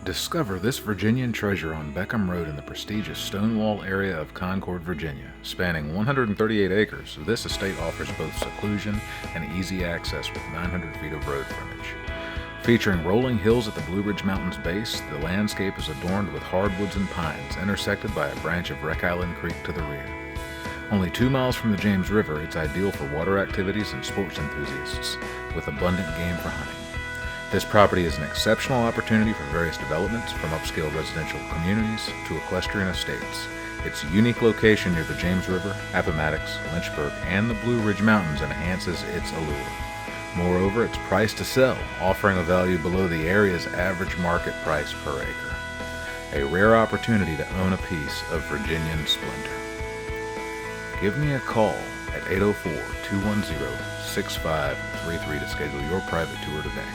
Discover this Virginian treasure on Beckham Road in the prestigious Stonewall area of Concord, Virginia. Spanning 138 acres, this estate offers both seclusion and easy access with 900 feet of road frontage. Featuring rolling hills at the Blue Ridge Mountain's base, the landscape is adorned with hardwoods and pines, intersected by a branch of Wreck Island Creek to the rear. Only 2 miles from the James River, it's ideal for water activities and sports enthusiasts, with abundant game for hunting. This property is an exceptional opportunity for various developments, from upscale residential communities to equestrian estates. Its unique location near the James River, Appomattox, Lynchburg, and the Blue Ridge Mountains enhances its allure. Moreover, it's priced to sell, offering a value below the area's average market price per acre. A rare opportunity to own a piece of Virginian splendor. Give me a call at 804-210-6533 to schedule your private tour today.